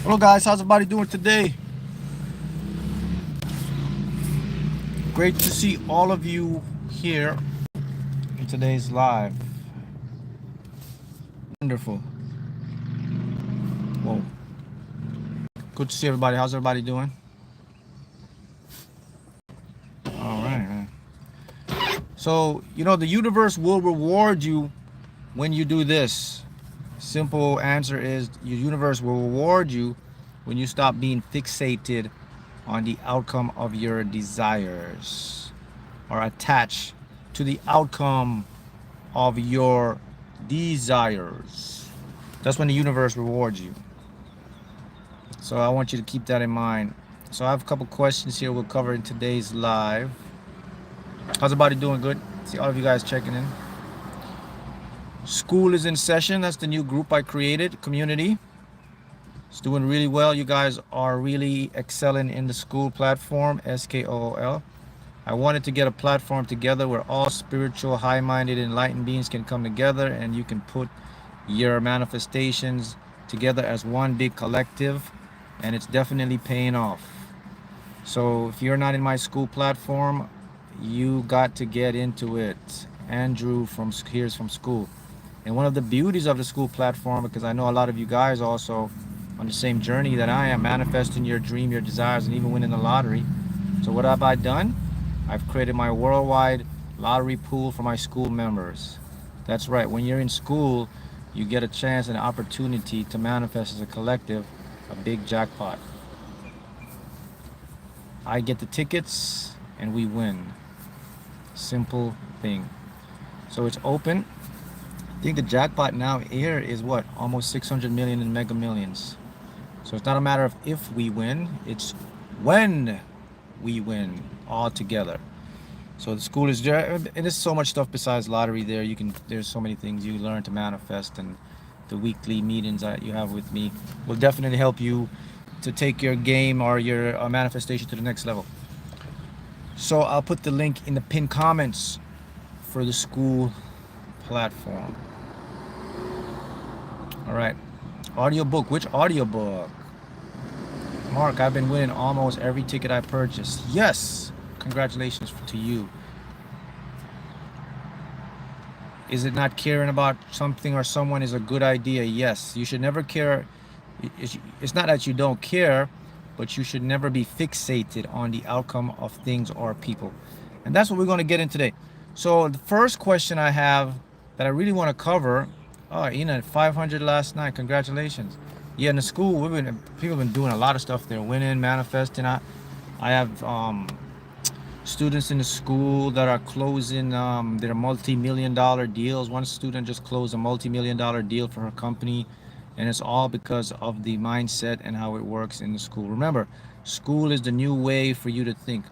Hello guys, how's everybody doing today? Great to see all of you here in today's live. Wonderful. Whoa. Good to see everybody. How's everybody doing? All right, man. So, the universe will reward you when you do this. Simple answer is your universe will reward you when you stop being fixated on the outcome of your desires or attached to the outcome of your desires. That's when the universe rewards you. So I want you to keep that in mind. So I have a couple questions here we'll cover in today's live. How's everybody doing? Good. See all of you guys checking in. School is in session. That's the new group I created, community. It's doing really well. You guys are really excelling in the school platform, SKOOL. I wanted to get a platform together where all spiritual, high-minded, enlightened beings can come together and you can put your manifestations together as one big collective, and it's definitely paying off. So if you're not in my school platform, you got to get into it. Andrew from here's from school. And one of the beauties of the school platform, because I know a lot of you guys also on the same journey that I am, manifesting your dream, your desires, and even winning the lottery. So what have I done? I've created my worldwide lottery pool for my school members. That's right. When you're in school, you get a chance and an opportunity to manifest as a collective a big jackpot. I get the tickets and we win. Simple thing. So it's open. I think the jackpot now here is what? Almost 600 million in Mega Millions. So it's not a matter of if we win, it's when we win all together. So the school is there, and there's so much stuff besides lottery there. There's so many things you learn to manifest, and the weekly meetings that you have with me will definitely help you to take your game or your manifestation to the next level. So I'll put the link in the pinned comments for the school platform. All right, audiobook. Which audiobook? Mark, I've been winning almost every ticket I purchased. Yes, congratulations to you. Is it not caring about something or someone is a good idea? Yes, you should never care. It's not that you don't care, but you should never be fixated on the outcome of things or people. And that's what we're going to get in today. So the first question I have that I really want to cover, oh, Ina, 500 last night. Congratulations. Yeah, in the school, people have been doing a lot of stuff. They're winning, manifesting. I have students in the school that are closing their multi-million-dollar deals. One student just closed a multi-million-dollar deal for her company, and it's all because of the mindset and how it works in the school. Remember, school is the new way for you to think.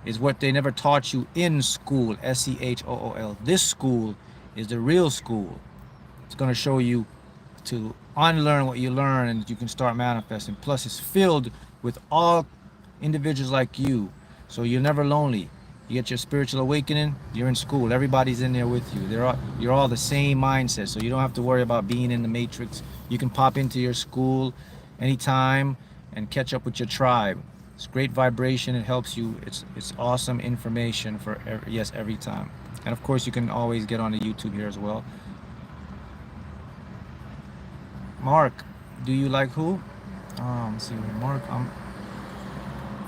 It's what they never taught you in school, SCHOOL. This school is the real school. It's going to show you to unlearn what you learn, and you can start manifesting. Plus, it's filled with all individuals like you, so you're never lonely. You get your spiritual awakening, you're in school. Everybody's in there with you. You're all the same mindset, so you don't have to worry about being in the matrix. You can pop into your school anytime and catch up with your tribe. It's great vibration. It helps you. It's awesome information for every time. And of course, you can always get on the YouTube here as well. Mark, do you like who? Let's see, Mark.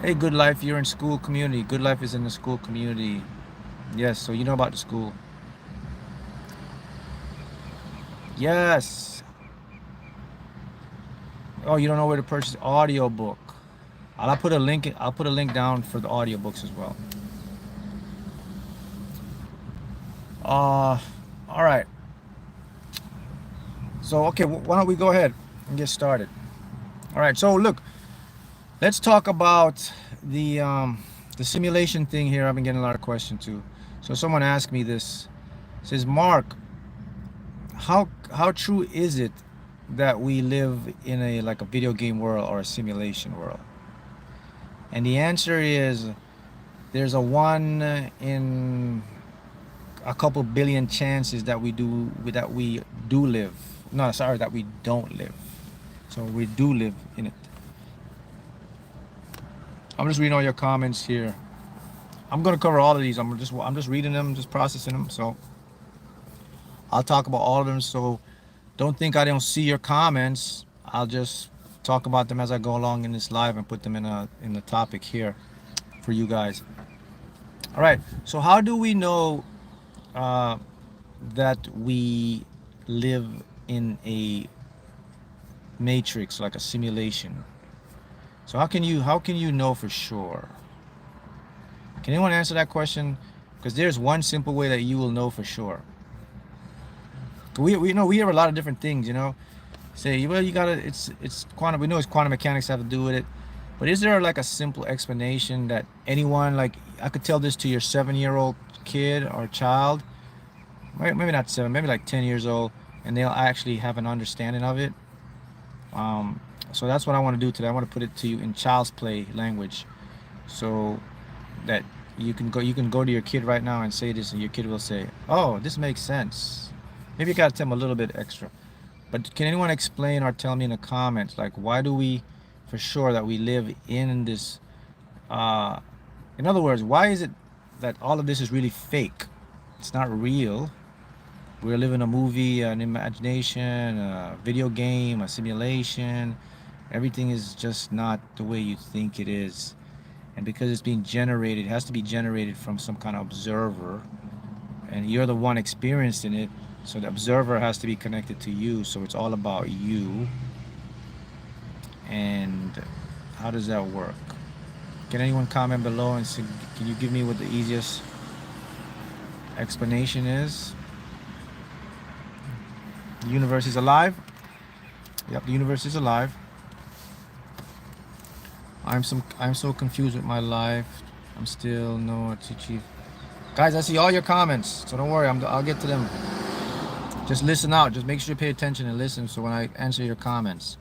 Hey, Good Life, you're in school community. Good Life is in the school community. Yes, so you know about the school. Yes. Oh, you don't know where to purchase audiobook. I'll put a link down for the audiobooks as well. All right. So, okay, why don't we go ahead and get started? All right, so look, let's talk about the simulation thing here. I've been getting a lot of questions too. So someone asked me this. It says, Mark, how true is it that we live in a video game world or a simulation world? And the answer is there's a 1 in a couple billion chances that we do live. No, sorry, that we don't live. So we do live in it. I'm just reading all your comments here. I'm gonna cover all of these. I'm just reading them, just processing them. So I'll talk about all of them. So don't think I don't see your comments. I'll just talk about them as I go along in this live and put them in the topic here for you guys. All right. So how do we know that we live in a matrix, like a simulation? So how can you know for sure? Can anyone answer that question? Because there's one simple way that you will know for sure. We know we hear a lot of different things, you know. Say, well, you gotta, it's quantum. We know it's quantum mechanics have to do with it, but is there like a simple explanation that anyone, like, I could tell this to your 7-year-old kid or child, maybe not 7, maybe like 10 years old, and they'll actually have an understanding of it. So that's what I want to do today. I want to put it to you in child's play language, so that you can go to your kid right now and say this, and your kid will say, "Oh, this makes sense." Maybe you gotta tell them a little bit extra. But can anyone explain or tell me in the comments, like, why do we, for sure, that we live in this? In other words, why is it that all of this is really fake? It's not real. We're living a movie, an imagination, a video game, a simulation. Everything is just not the way you think it is. And because it's being generated, it has to be generated from some kind of observer. And you're the one experiencing it. So the observer has to be connected to you. So it's all about you. And how does that work? Can anyone comment below and say, can you give me what the easiest explanation is? The universe is alive? Yep, the universe is alive. I'm so confused with my life. I'm still no to achieve. Guys, I see all your comments, so don't worry. I'll get to them. Just listen out. Just make sure you pay attention and listen. So when I answer your comments.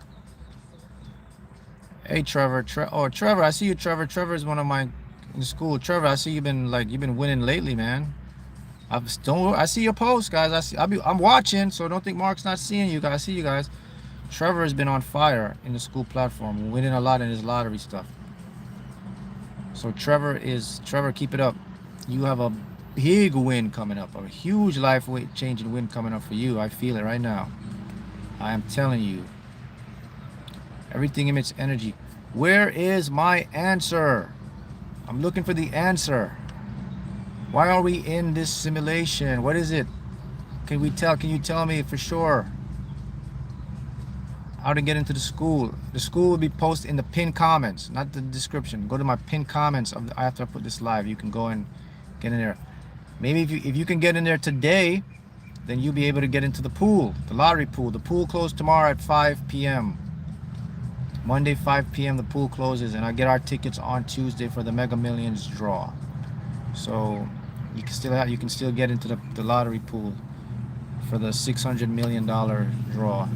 Hey, Trevor. Trevor, I see you. Trevor is one of my in school. Trevor, I see you've been winning lately, man. I see your posts, guys. I'm watching, so don't think Mark's not seeing you guys. I see you guys. Trevor has been on fire in the school platform, winning a lot in his lottery stuff. So Trevor, keep it up. You have a big win coming up, a huge life changing win coming up for you. I feel it right now. I am telling you. Everything emits energy. Where is my answer? I'm looking for the answer. Why are we in this simulation? What is it? Can you tell me for sure how to get into the school? The school will be posted in the pinned comments, not the description. Go to my pinned comments after I put this live. You can go and get in there. Maybe if you can get in there today, then you'll be able to get into the pool, the lottery pool. The pool closed tomorrow at 5 p.m. Monday, 5 p.m. the pool closes, and I get our tickets on Tuesday for the Mega Millions draw. So you can still get into the lottery pool for the $600 million draw.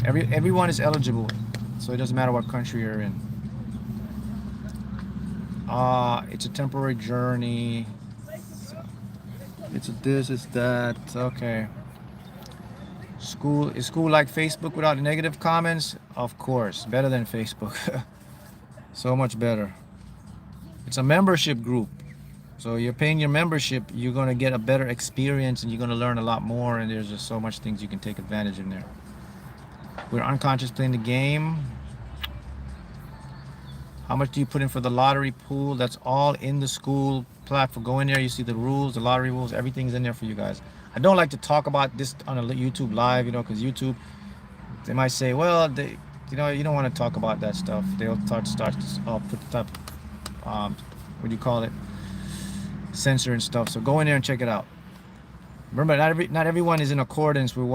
Everyone is eligible, so it doesn't matter what country you're in. It's a temporary journey. It's this, it's that. Okay. Is school like Facebook without negative comments? Of course, better than Facebook. So much better. It's a membership group, so you're paying your membership. You're gonna get a better experience, and you're gonna learn a lot more. And there's just so much things you can take advantage in there. We're unconscious playing the game. How much do you put in for the lottery pool? That's all in the school platform. Go in there, you see the rules, the lottery rules, everything's in there for you guys. I don't like to talk about this on a YouTube live, you know, because YouTube, they might say, well, you don't want to talk about that stuff. They'll start put the what do you call it? Censor and stuff. So go in there and check it out. Remember, not everyone is in accordance with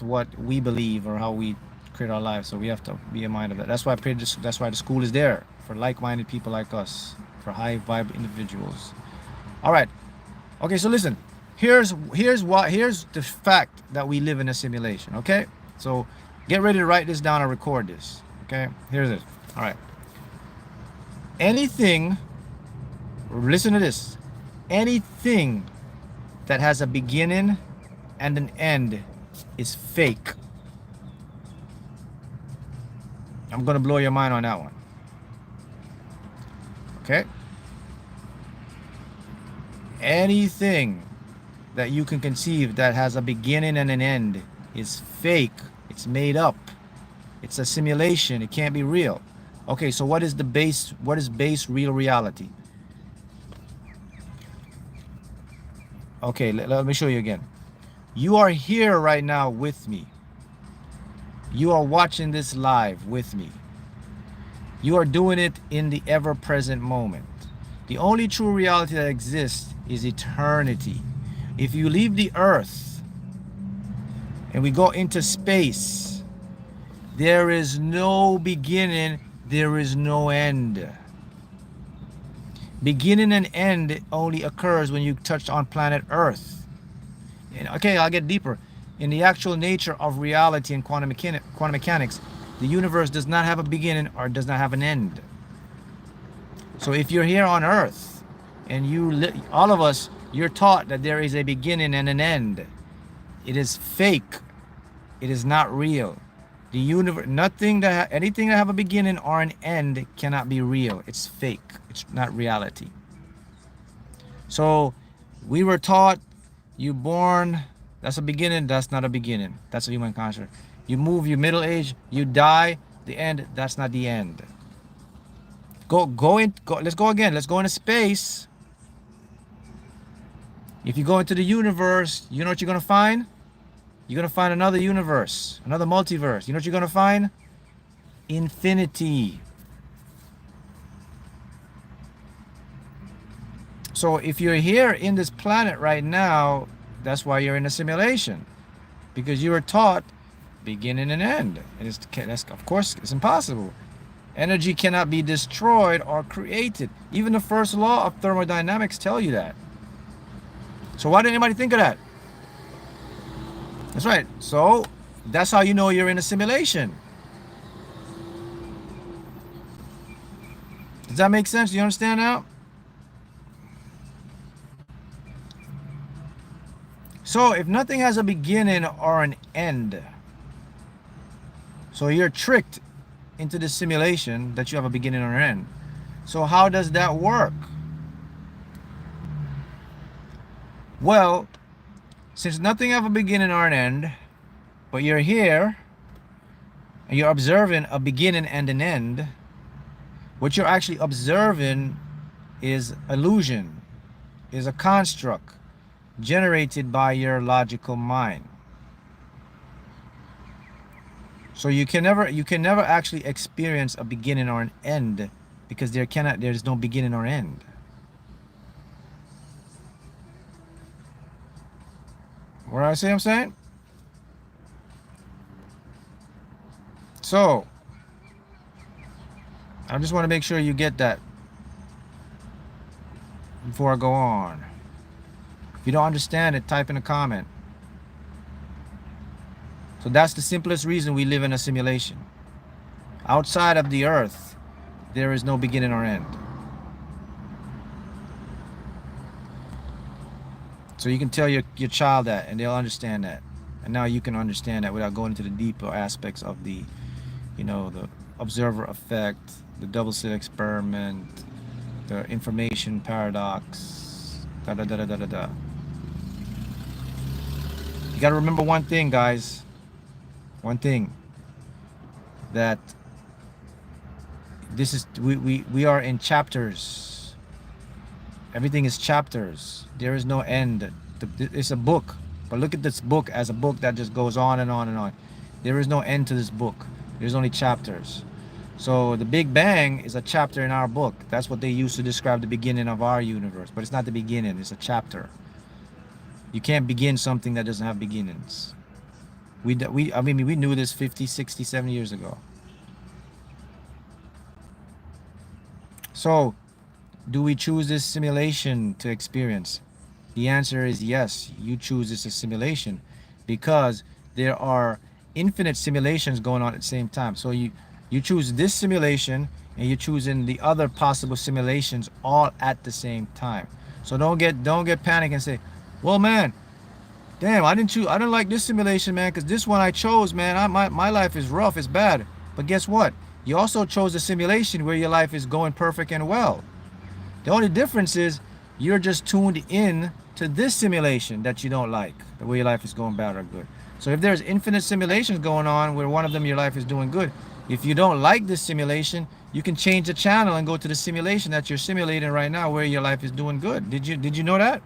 what we believe or how we create our lives. So we have to be in mind of that. That's why that's why the school is there, for like-minded people like us, for high vibe individuals. All right. Okay, so listen. Here's the fact that we live in a simulation. Okay, so get ready to write this down and record this. Okay, here's it. All right. Listen to this. Anything that has a beginning and an end is fake. I'm going to blow your mind on that one. Okay? Anything that you can conceive that has a beginning and an end is fake. It's made up. It's a simulation. It can't be real. Okay, so what is base real reality? Okay, let me show you again. You are here right now with me. You are watching this live with me. You are doing it in the ever-present moment. The only true reality that exists is eternity. If you leave the earth and we go into space, there is no beginning, there is no end. Beginning and end only occurs when you touch on planet Earth. And okay, I'll get deeper. In the actual nature of reality and quantum mechanics, the universe does not have a beginning or does not have an end. So if you're here on Earth and all of us, you're taught that there is a beginning and an end. It is fake. It is not real. The universe, anything that have a beginning or an end cannot be real. It's fake. It's not reality. So we were taught, you born, that's a beginning, that's not a beginning. That's a human construct. You move, you middle age, you die, the end, that's not the end. Let's go again. Let's go into space. If you go into the universe, you know what you're going to find? You're going to find another universe, another multiverse. You know what you're going to find? Infinity. So if you're here in this planet right now, that's why you're in a simulation. Because you were taught beginning and end. And that's, of course, it's impossible. Energy cannot be destroyed or created. Even the first law of thermodynamics tell you that. So why didn't anybody think of that? That's right. So that's how you know you're in a simulation. Does that make sense? Do you understand now? So if nothing has a beginning or an end, so you're tricked into the simulation that you have a beginning or an end. So how does that work? Well, since nothing have a beginning or an end, but you're here and you're observing a beginning and an end, what you're actually observing is illusion, is a construct generated by your logical mind. So you can never actually experience a beginning or an end because there's no beginning or end. What I say I'm saying? So I just want to make sure you get that before I go on. If you don't understand it, type in a comment. So that's the simplest reason we live in a simulation. Outside of the earth, there is no beginning or end. So you can tell your child that and they'll understand that. And now you can understand that without going into the deeper aspects of the, the observer effect, the double slit experiment, the information paradox, da da da da da da. You got to remember one thing, guys. One thing, that this is we are in chapters. Everything is chapters. There is no end. It's a book, but look at this book as a book that just goes on and on and on. There is no end to this book. There's only chapters. So the Big Bang is a chapter in our book. That's what they use to describe the beginning of our universe, but it's not the beginning, it's a chapter. You can't begin something that doesn't have beginnings. We knew this 50, 60, 70 years ago. So, do we choose this simulation to experience? The answer is yes, you choose this as simulation because there are infinite simulations going on at the same time. So you choose this simulation and you're choosing the other possible simulations all at the same time. So don't get panicked and say, well, man, damn, I didn't like this simulation, man, because this one I chose, man, my life is rough, it's bad. But guess what? you also chose a simulation where your life is going perfect and well. The only difference is you're just tuned in to this simulation that you don't like, the way your life is going bad or good. So if there's infinite simulations going on where one of them your life is doing good, if you don't like this simulation, you can change the channel and go to the simulation that you're simulating right now where your life is doing good. Did you know that?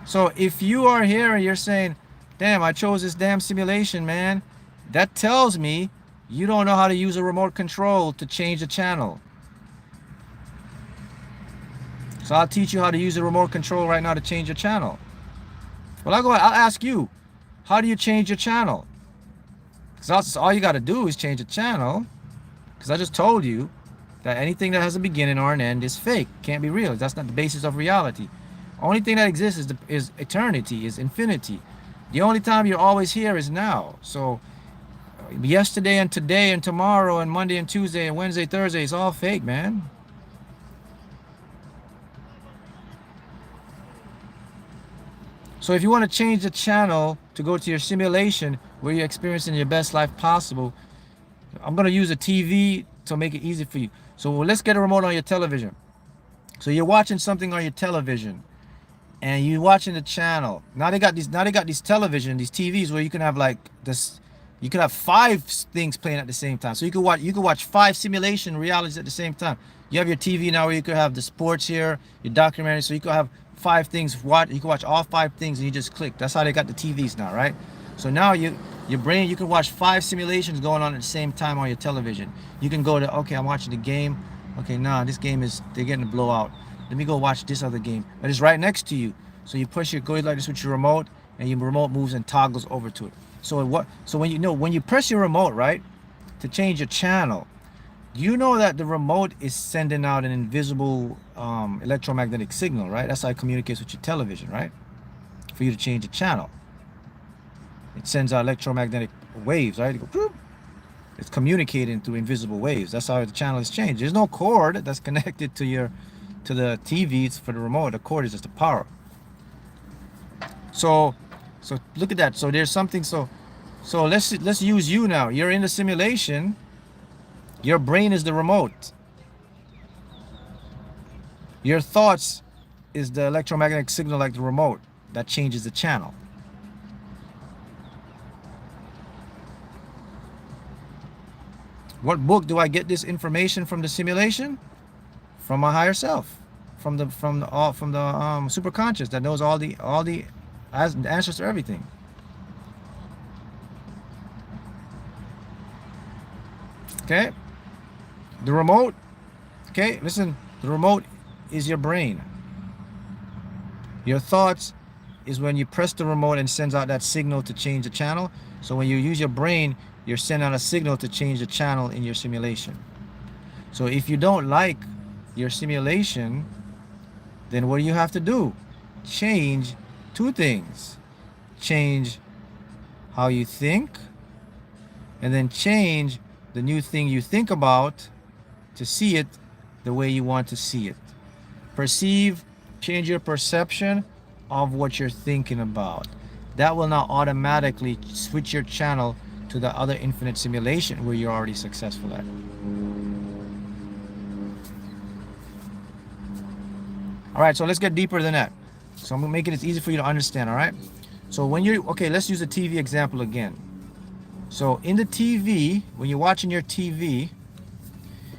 So if you are here and you're saying, damn, I chose this damn simulation, man, that tells me you don't know how to use a remote control to change the channel. So I'll teach you how to use the remote control right now to change your channel. Well, I'll ask you, how do you change your channel? Because all you got to do is change the channel. Because I just told you that anything that has a beginning or an end is fake, can't be real. That's not the basis of reality. Only thing that exists is eternity, is infinity. The only time you're always here is now. So yesterday and today and tomorrow and Monday and Tuesday and Wednesday, Thursday, it's all fake, man. So if you want to change the channel to go to your simulation where you're experiencing your best life possible, I'm going to use a TV to make it easy for you. So let's get a remote on your television. So you're watching something on your television and you're watching the channel. Now they got these television, these TVs where you can have like this, you can have 5 things playing at the same time. So you can watch 5 simulation realities at the same time. You have your TV now where you could have the sports here, your documentary, so you could have 5 things. You can watch all 5 things and you just click. That's how they got the TVs now, right? So now your brain, you can watch 5 simulations going on at the same time on your television. You can go to, okay, I'm watching the game. Okay, nah, this game they're getting a blowout. Let me go watch this other game. But it's right next to you. So you go like this with your remote, and your remote moves and toggles over to it. So when you press your remote, right, to change your channel, you know that the remote is sending out an invisible electromagnetic signal, right? That's how it communicates with your television, right? For you to change the channel. It sends out electromagnetic waves, right? It's communicating through invisible waves. That's how the channel is changed. There's no cord that's connected to the TVs for the remote. The cord is just the power. So look at that. So there's something. So let's use you now. You're in the simulation. Your brain is the remote. Your thoughts is the electromagnetic signal like the remote that changes the channel. What book do I get this information from? The simulation? From my higher self, from the superconscious that knows all the answers to everything. Okay, the remote. Okay, listen. The remote is your brain. Your thoughts is when you press the remote and sends out that signal to change the channel. So when you use your brain, you're sending out a signal to change the channel in your simulation. So if you don't like your simulation, then what do you have to do? Change 2 things. Change how you think, and then change the new thing you think about to see it the way you want to see it. Change your perception of what you're thinking about. That will now automatically switch your channel to the other infinite simulation where you're already successful at. All right, so let's get deeper than that. So I'm making it easy for you to understand, all right? So let's use a TV example again. So in the TV, when you're watching your TV,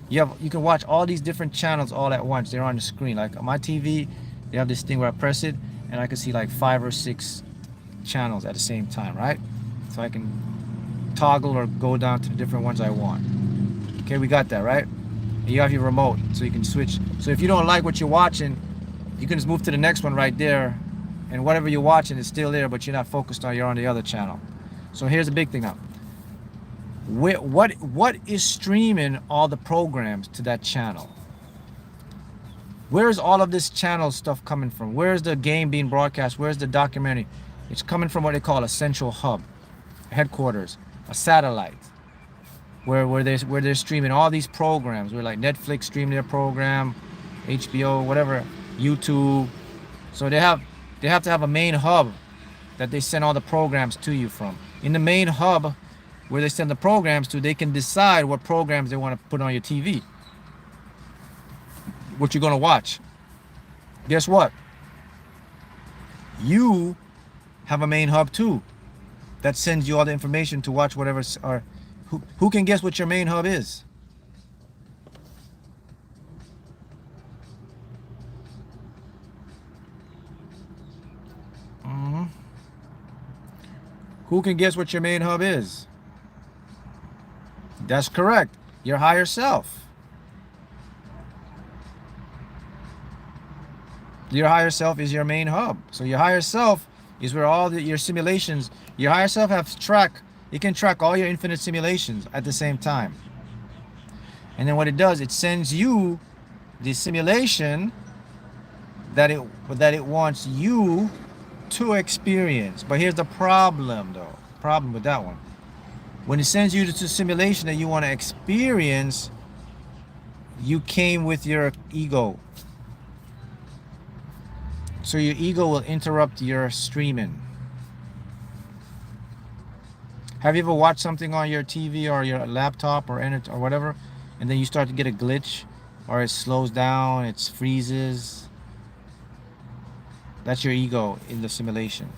you can watch all these different channels all at once. They're on the screen. Like on my TV, they have this thing where I press it and I can see like 5 or 6 channels at the same time, right? So I can toggle or go down to the different ones I want. Okay, we got that, right? And you have your remote, so you can switch. So if you don't like what you're watching, you can just move to the next one right there, and whatever you're watching is still there, but you're not focused on, you're on the other channel. So here's the big thing now. What is streaming all the programs to that channel? Where's all of this channel stuff coming from? Where's the game being broadcast? Where's the documentary? It's coming from what they call a central hub, headquarters, a satellite, where they're streaming all these programs. Where like Netflix stream their program, HBO, whatever, YouTube. So they have to have a main hub that they send all the programs to you from. In the main hub, where they send the programs to, they can decide what programs they want to put on your TV, what you're going to watch. Guess what? You have a main hub too that sends you all the information to watch whatever. Or who can guess what your main hub is? Who can guess what your main hub is? That's correct. Your higher self. Your higher self is your main hub. So your higher self is where all your simulations, your higher self has track, it can track all your infinite simulations at the same time. And then what it does, it sends you the simulation that it wants you to experience. But here's the problem though. Problem with that one. When it sends you to the simulation that you want to experience, you came with your ego. So your ego will interrupt your streaming. Have you ever watched something on your TV or your laptop or whatever, and then you start to get a glitch, or it slows down, it freezes? That's your ego in the simulation.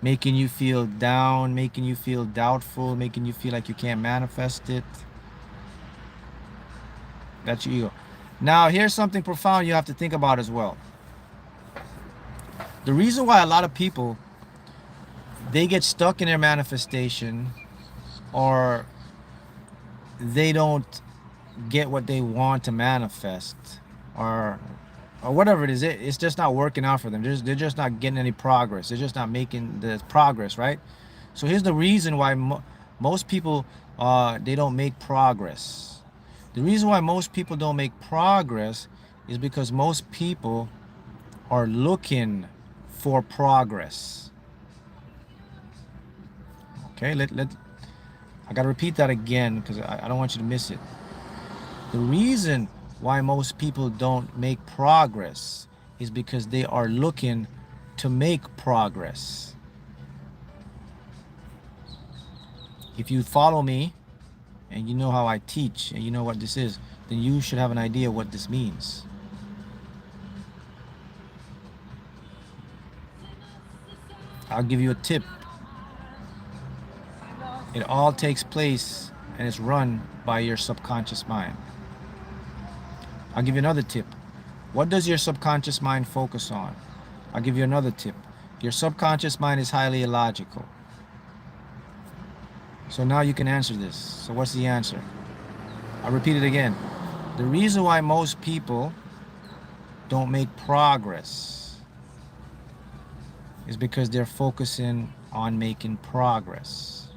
Making you feel down, making you feel doubtful, making you feel like you can't manifest it. That's your ego. Now, here's something profound you have to think about as well. The reason why a lot of people, they get stuck in their manifestation, or they don't get what they want to manifest, or whatever it is, it's just not working out for them. They're just not getting any progress. They're just not making the progress, right? So here's the reason why most people, they don't make progress. The reason why most people don't make progress is because most people are looking for progress. Okay, I gotta repeat that again because I don't want you to miss it. The reason why most people don't make progress is because they are looking to make progress. If you follow me and you know how I teach and you know what this is, then you should have an idea what this means. I'll give you a tip. It all takes place and is run by your subconscious mind. I'll give you another tip. What does your subconscious mind focus on? I'll give you another tip. Your subconscious mind is highly illogical. So now you can answer this. So what's the answer? I'll repeat it again. The reason why most people don't make progress is because they're focusing on making progress.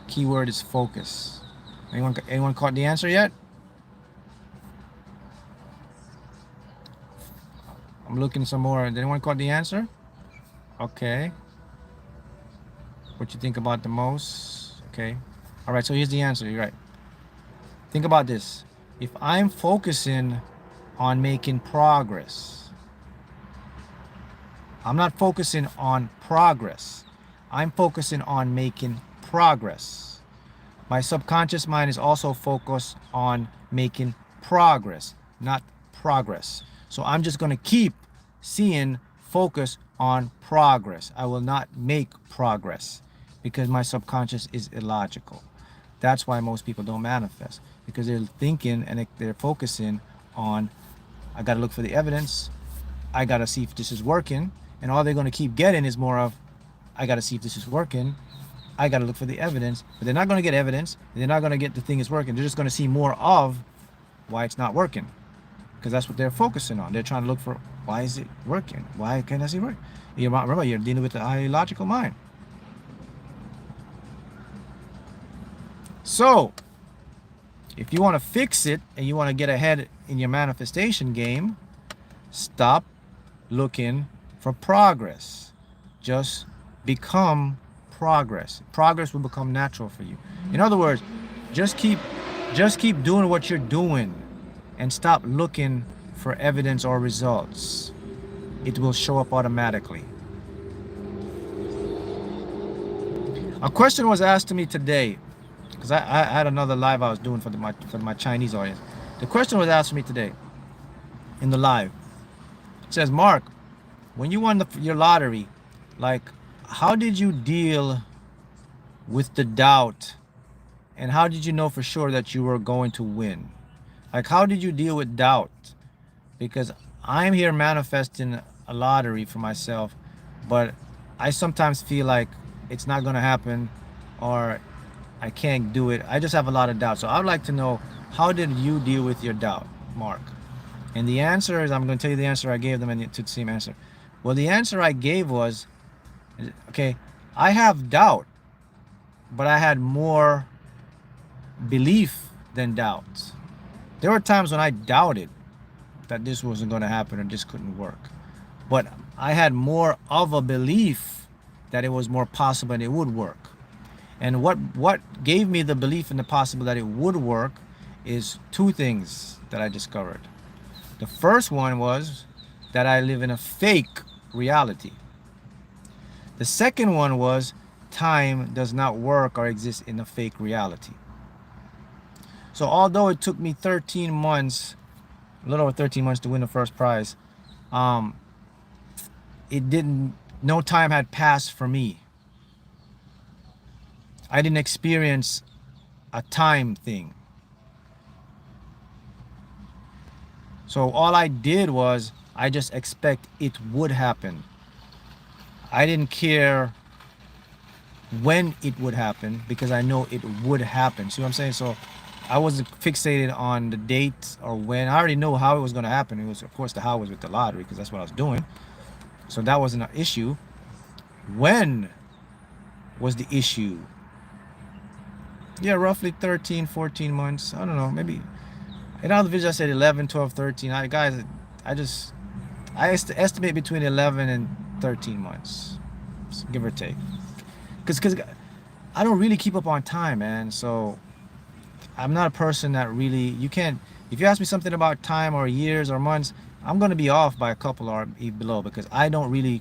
Keyword is focus. Anyone caught the answer yet? I'm looking some more. Did anyone caught the answer? Okay. What you think about the most? Okay. All right, so here's the answer. You're right. Think about this. If I'm focusing on making progress, I'm not focusing on progress. I'm focusing on making progress. My subconscious mind is also focused on making progress, not progress. So I'm just going to keep seeing focus on progress. I will not make progress because my subconscious is illogical. That's why most people don't manifest, because they're thinking and they're focusing on, I got to look for the evidence. I got to see if this is working. And all they're going to keep getting is more of, I got to see if this is working. I got to look for the evidence. But they're not going to get evidence. They're not going to get the thing is working. They're just going to see more of why it's not working. Because that's what they're focusing on. They're trying to look for, why is it working? Why can't I see it work? Remember, you're dealing with the highly logical mind. So, if you want to fix it and you want to get ahead in your manifestation game, stop looking for progress. Just become progress. Progress will become natural for you. In other words, just keep doing what you're doing and stop looking for evidence or results. It will show up automatically. A question was asked to me today, because I had another live I was doing for my Chinese audience. The question was asked to me today in the live. It says, Mark, when you won your lottery, like, how did you deal with the doubt, and how did you know for sure that you were going to win? Like, how did you deal with doubt? Because I'm here manifesting a lottery for myself, but I sometimes feel like it's not going to happen, or I can't do it. I just have a lot of doubt. So I'd like to know, how did you deal with your doubt, Mark? And the answer is, I'm going to tell you the answer I gave them, and to the same answer. Well, the answer I gave was, okay, I have doubt, but I had more belief than doubt. There were times when I doubted that this wasn't going to happen or this couldn't work, but I had more of a belief that it was more possible and it would work. And what gave me the belief and the possible that it would work is two things that I discovered. The first one was that I live in a fake reality. The second one was time does not work or exist in a fake reality. So although it took me 13 months, a little over 13 months to win the first prize, no time had passed for me. I didn't experience a time thing. So all I did was, I just expect it would happen. I didn't care when it would happen, because I know it would happen. See what I'm saying? So I wasn't fixated on the date or when. I already know how it was going to happen. It was, of course, the how was with the lottery, because that's what I was doing. So that wasn't an issue. When was the issue? Yeah, roughly 13, 14 months. I don't know, maybe. In all the videos I said 11, 12, 13. Guys, I estimate between 11 and 13 months, give or take. Because I don't really keep up on time, man. So I'm not a person that really, you can't, if you ask me something about time or years or months, I'm going to be off by a couple or below, because I don't really,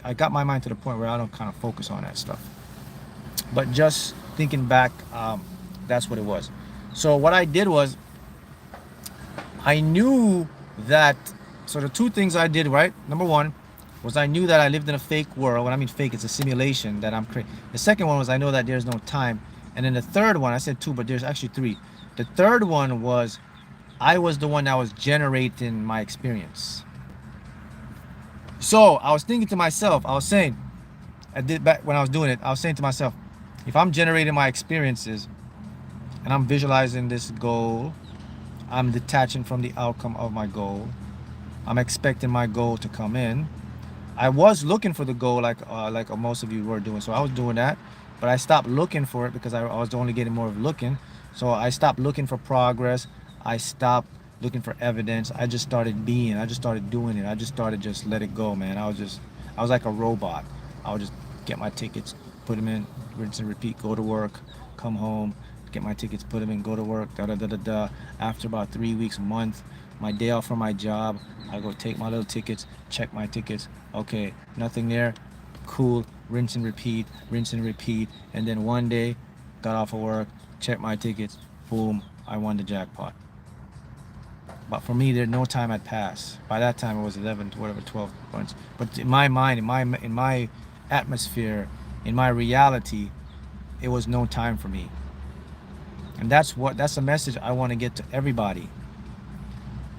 I got my mind to the point where I don't kind of focus on that stuff. But just thinking back, that's what it was. So what I did was, I knew that, so the two things I did, right? Number one was, I knew that I lived in a fake world. When I mean fake, it's a simulation that I'm creating. The second one was, I know that there's no time. And then the third one, I said two, but there's actually three. The third one was, I was the one that was generating my experience. So I was thinking to myself, I was saying, I did back when I was doing it, I was saying to myself, if I'm generating my experiences and I'm visualizing this goal, I'm detaching from the outcome of my goal, I'm expecting my goal to come in. I was looking for the goal, like most of you were doing. So I was doing that, but I stopped looking for it, because I was only getting more of looking. So I stopped looking for progress. I stopped looking for evidence. I just started being. I just started doing it. I just started just let it go, man. I was like a robot. I would just get my tickets, put them in, rinse and repeat, go to work, come home, get my tickets, put them in, go to work, da da da da da. After about 3 weeks, a month, my day off from my job, I go take my little tickets, check my tickets. Okay, nothing there. Cool. Rinse and repeat, rinse and repeat. And then one day, got off of work, checked my tickets, boom, I won the jackpot. But for me, no time had passed. By that time, it was 11 to whatever, 12 months. But in my mind, in my atmosphere, in my reality, it was no time for me. And that's a message I want to get to everybody.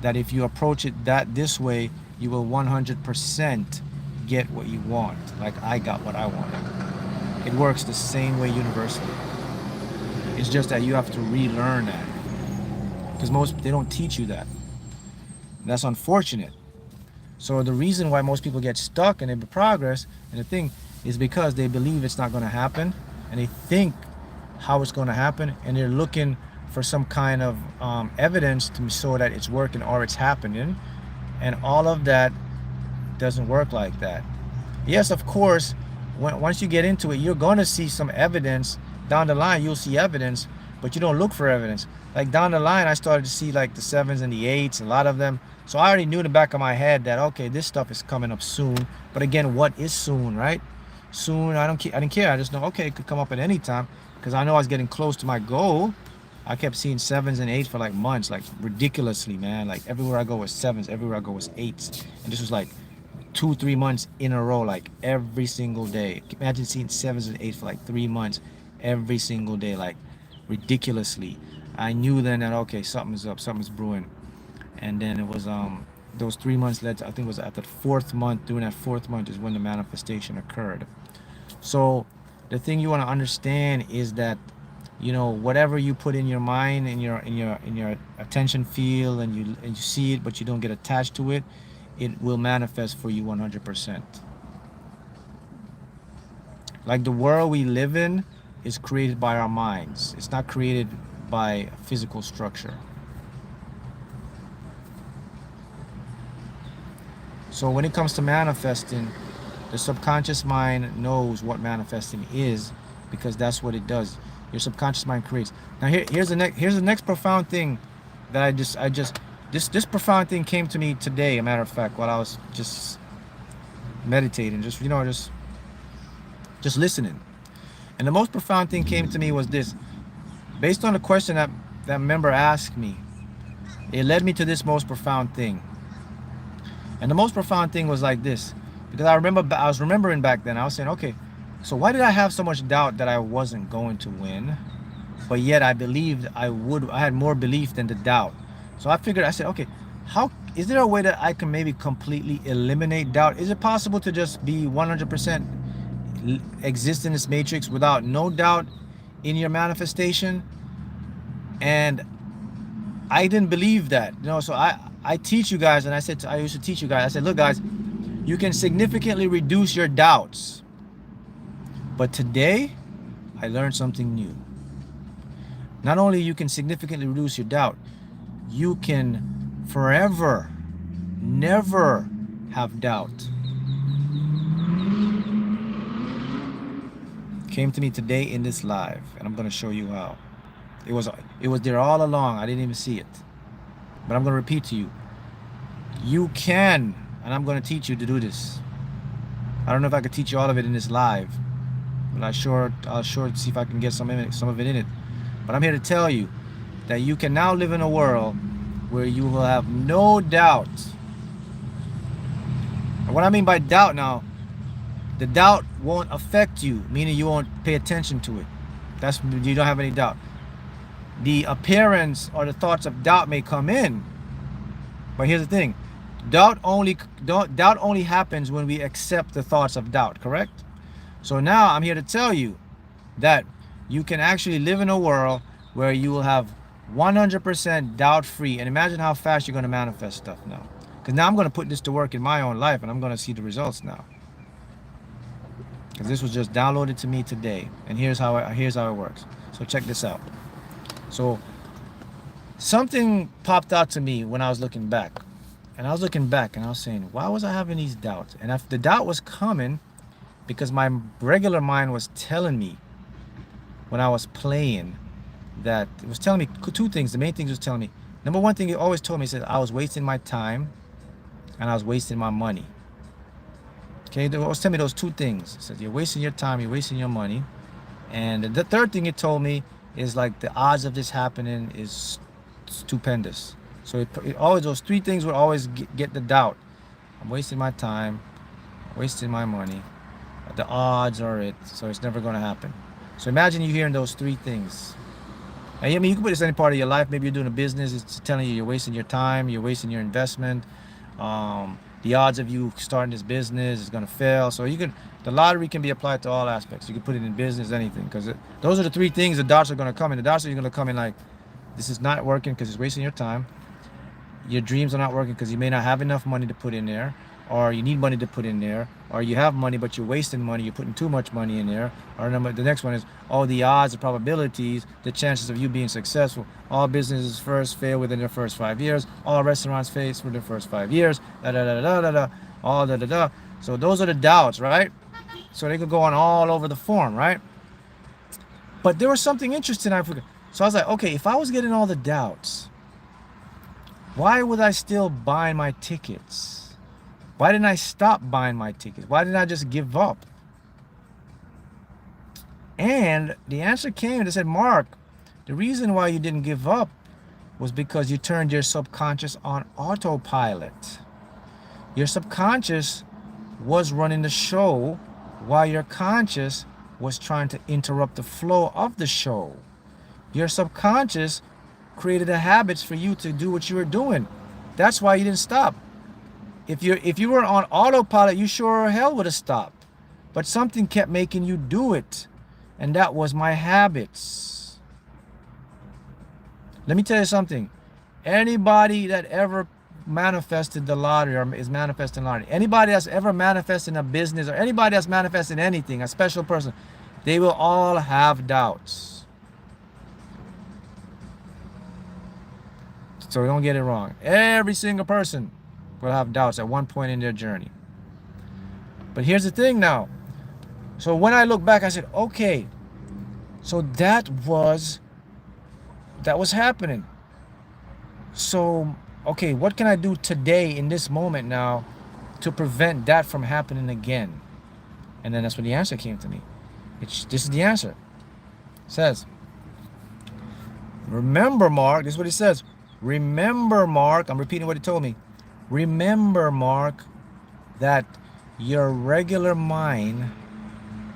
That if you approach it this way, you will 100% get what you want. Like I got what I wanted. It works the same way universally. It's just that you have to relearn that, because they don't teach you that. And that's unfortunate. So the reason why most people get stuck and they progress and the thing is because they believe it's not going to happen, and they think how it's going to happen, and they're looking for some kind of evidence to show that it's working or it's happening, and all of that doesn't work like that. Yes, of course, once you get into it, you're going to see some evidence. Down the line, you'll see evidence, but you don't look for evidence. Like down the line, I started to see like the 7s and the 8s, a lot of them. So I already knew in the back of my head that, okay, this stuff is coming up soon. But again, what is soon, right? soon. I didn't care. I just know, okay, it could come up at any time because I know I was getting close to my goal. I kept seeing sevens and eights for like months, like ridiculously, man. Like everywhere I go was sevens, everywhere I go was eights. And this was like 2, 3 months in a row, like every single day. Imagine seeing sevens and eights for like 3 months every single day, like ridiculously. I knew then that okay, something's up, something's brewing. And then it was those 3 months led to, I think it was at the fourth month, during that fourth month is when the manifestation occurred. So the thing you want to understand is that, you know, whatever you put in your mind, in your attention field, and you see it but you don't get attached to it, it will manifest for you 100%. Like the world we live in is created by our minds. It's not created by physical structure. So when it comes to manifesting, the subconscious mind knows what manifesting is because that's what it does. Your subconscious mind creates. Now here's the next profound thing that this profound thing came to me today, a matter of fact, while I was just meditating, just just listening. And the most profound thing came to me was this. Based on the question that member asked me, it led me to this most profound thing. And the most profound thing was like this, because I was remembering back then, I was saying, okay, so why did I have so much doubt that I wasn't going to win? But yet I believed I would. I had more belief than the doubt. So I figured, I said, okay, how is there a way that I can maybe completely eliminate doubt? Is it possible to just be 100% exist in this matrix without no doubt in your manifestation? And I didn't believe that, you know. So I teach you guys, and I used to teach you guys. I said, look, guys, you can significantly reduce your doubts. But today, I learned something new. Not only you can significantly reduce your doubt, you can forever, never have doubt. Came to me today in this live, and I'm going to show you how. It was there all along. I didn't even see it. But I'm going to repeat to you. You can, and I'm going to teach you to do this. I don't know if I could teach you all of it in this live, but I'll sure see if I can get some of it in it. But I'm here to tell you that you can now live in a world where you will have no doubt. And what I mean by doubt now, the doubt won't affect you, meaning you won't pay attention to it. You don't have any doubt. The appearance or the thoughts of doubt may come in, but here's the thing: doubt only happens when we accept the thoughts of doubt. Correct? So now I'm here to tell you that you can actually live in a world where you will have 100% doubt-free. And imagine how fast you're going to manifest stuff now. Because now I'm going to put this to work in my own life, and I'm going to see the results now. Because this was just downloaded to me today, and here's how it works. So check this out. So something popped out to me when I was looking back, and I was saying, why was I having these doubts? And if the doubt was coming because my regular mind was telling me when I was playing, that it was telling me two things. The main thing it was telling me, number one thing it always told me, it said I was wasting my time and I was wasting my money. Okay, it was telling me those two things. It said you're wasting your time, you're wasting your money. And the third thing it told me is like the odds of this happening is stupendous. So it always, those three things would always get the doubt. I'm wasting my time, wasting my money. The odds are it, so it's never going to happen. So imagine you hearing those three things. I mean, you can put this in any part of your life. Maybe you're doing a business. It's telling you you're wasting your time. You're wasting your investment. The odds of you starting this business is going to fail. So the lottery can be applied to all aspects. You can put it in business, anything. Because those are the three things the dots are going to come in. The dots are going to come in like, this is not working because it's wasting your time. Your dreams are not working because you may not have enough money to put in there. Or you need money to put in there, or you have money but you're wasting money, you're putting too much money in there. Or the next one is all the odds, the probabilities, the chances of you being successful. All businesses first fail within their first 5 years. All restaurants fail within their first 5 years. Da da da da da da. All da da da. So those are the doubts, right? So they could go on all over the form, right? But there was something interesting I forgot. So I was like, okay, if I was getting all the doubts, why was I still buying my tickets? Why didn't I stop buying my tickets? Why didn't I just give up? And the answer came, they said, Mark, the reason why you didn't give up was because you turned your subconscious on autopilot. Your subconscious was running the show while your conscious was trying to interrupt the flow of the show. Your subconscious created the habits for you to do what you were doing. That's why you didn't stop. If you were on autopilot, you sure hell would have stopped. But something kept making you do it. And that was my habits. Let me tell you something. Anybody that ever manifested the lottery or is manifesting lottery, anybody that's ever manifested a business or anybody that's manifesting anything, a special person, they will all have doubts. So don't get it wrong. Every single person will have doubts at one point in their journey. But here's the thing now. So when I look back, I said, okay, so that was happening. So, okay, what can I do today in this moment now to prevent that from happening again? And then that's when the answer came to me. This is the answer. It says, remember, Mark, this is what it says. Remember, Mark, I'm repeating what he told me. Remember, Mark, that your regular mind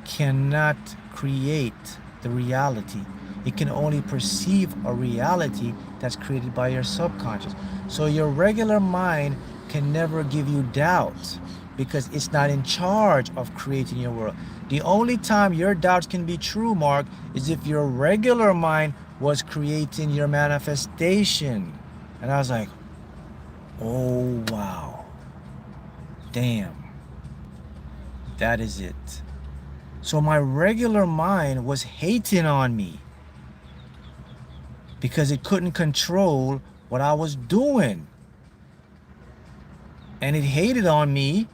cannot create the reality. It can only perceive a reality that's created by your subconscious. So your regular mind can never give you doubt because it's not in charge of creating your world. The only time your doubts can be true, Mark, is if your regular mind was creating your manifestation. And I was like, oh, wow. Damn. That is it. So my regular mind was hating on me because it couldn't control what I was doing. And it hated on me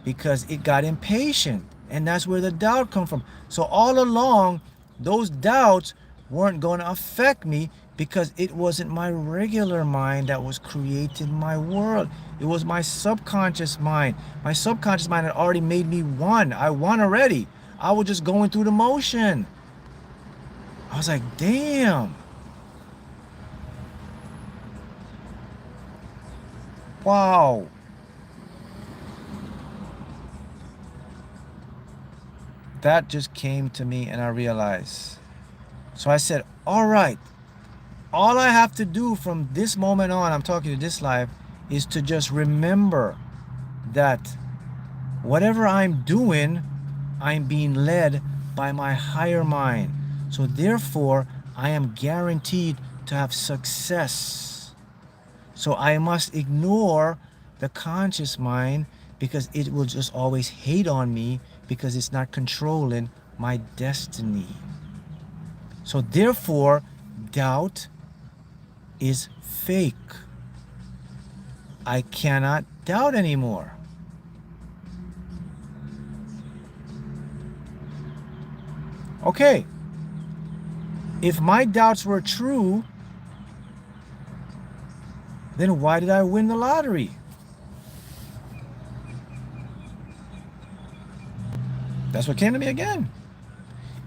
because it got impatient. And that's where the doubt comes from. So all along, those doubts weren't going to affect me because it wasn't my regular mind that was creating my world. It was my subconscious mind. My subconscious mind had already made me one. I won already. I was just going through the motion. I was like, damn. Wow. That just came to me and I realized. So I said, all right, all I have to do from this moment on, I'm talking to this life, is to just remember that whatever I'm doing, I'm being led by my higher mind. So therefore, I am guaranteed to have success. So I must ignore the conscious mind because it will just always hate on me because it's not controlling my destiny. So therefore, doubt is fake. I cannot doubt anymore. Okay, if my doubts were true, then why did I win the lottery? That's what came to me again.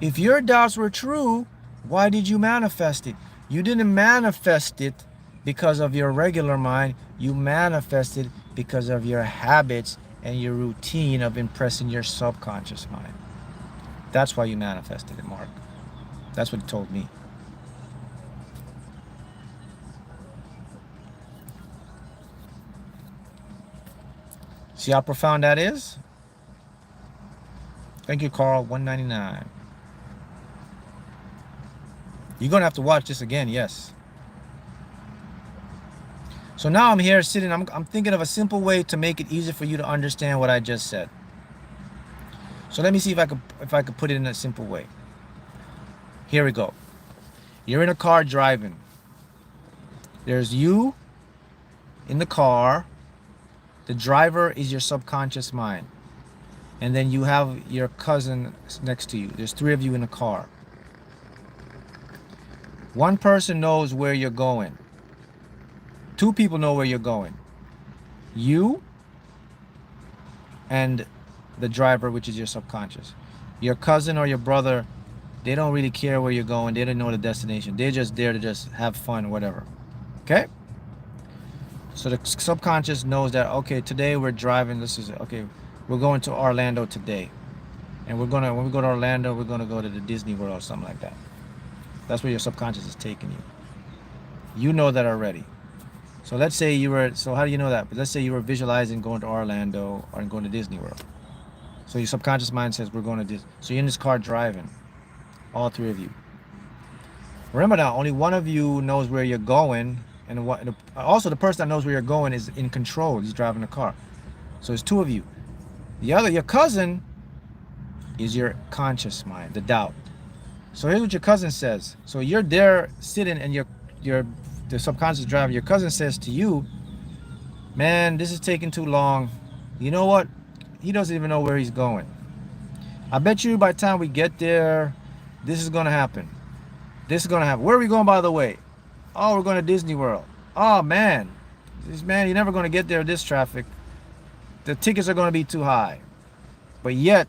If your doubts were true, why did you manifest it? You didn't manifest it because of your regular mind. You manifested because of your habits and your routine of impressing your subconscious mind. That's why you manifested it, Mark. That's what he told me. See how profound that is? Thank you, Carl. 199. You're going to have to watch this again, yes. So now I'm here sitting, I'm thinking of a simple way to make it easier for you to understand what I just said. So let me see if I could put it in a simple way. Here we go. You're in a car driving. There's you in the car. The driver is your subconscious mind. And then you have your cousin next to you. There's three of you in the car. One person knows where you're going. Two people know where you're going. You and the driver, which is your subconscious. Your cousin or your brother They don't really care where you're going. They don't know the destination. They're just there to just have fun, whatever. Okay? So the subconscious knows that, okay, today we're driving. This is, okay, we're going to Orlando today. And when we go to Orlando, we're gonna go to the Disney World or something like that. That's where your subconscious is taking you. You know that already. So let's say so how do you know that? But let's say you were visualizing going to Orlando or going to Disney World. So your subconscious mind says we're going to Disney. So you're in this car driving, all three of you. Remember now, only one of you knows where you're going, and also the person that knows where you're going is in control. He's driving the car. So it's two of you. Your cousin, is your conscious mind, the doubt. So here's what your cousin says. So you're there sitting, and the subconscious driver. Your cousin says to you, "Man, this is taking too long. You know what? He doesn't even know where he's going. I bet you by the time we get there, this is gonna happen. This is gonna happen. Where are we going, by the way? Oh, we're going to Disney World. Oh man, you're never gonna get there with this traffic. The tickets are gonna be too high." But yet,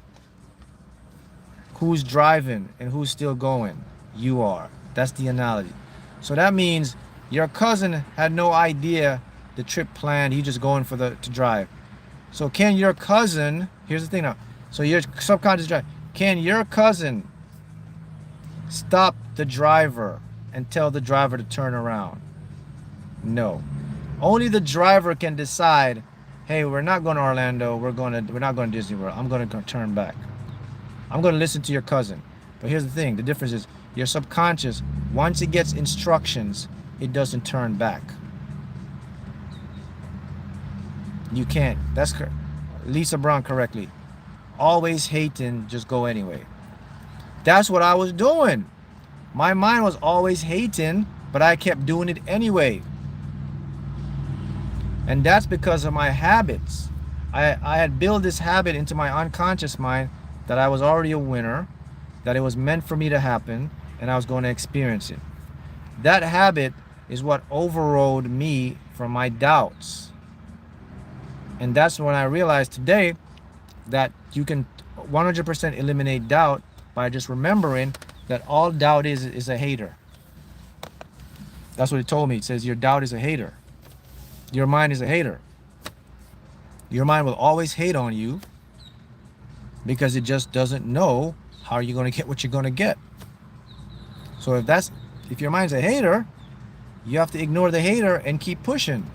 who's driving and who's still going? You are. That's the analogy. So that means your cousin had no idea the trip planned. He's just going to drive. So can your cousin, here's the thing now. So your subconscious drive, can your cousin stop the driver and tell the driver to turn around? No. Only the driver can decide, hey, we're not going to Orlando. We're not going to Disney World. I'm going to turn back. I'm going to listen to your cousin. But here's the thing. The difference is your subconscious, once it gets instructions, it doesn't turn back. You can't. That's Lisa Brown correctly. Always hating, just go anyway. That's what I was doing. My mind was always hating, but I kept doing it anyway. And that's because of my habits. I had built this habit into my unconscious mind that I was already a winner, that it was meant for me to happen, and I was going to experience it. That habit is what overrode me from my doubts. And that's when I realized today that you can 100% eliminate doubt by just remembering that all doubt is a hater. That's what it told me. It says your doubt is a hater. Your mind is a hater. Your mind will always hate on you because it just doesn't know how you're going to get what you're going to get. So if your mind's a hater, you have to ignore the hater and keep pushing.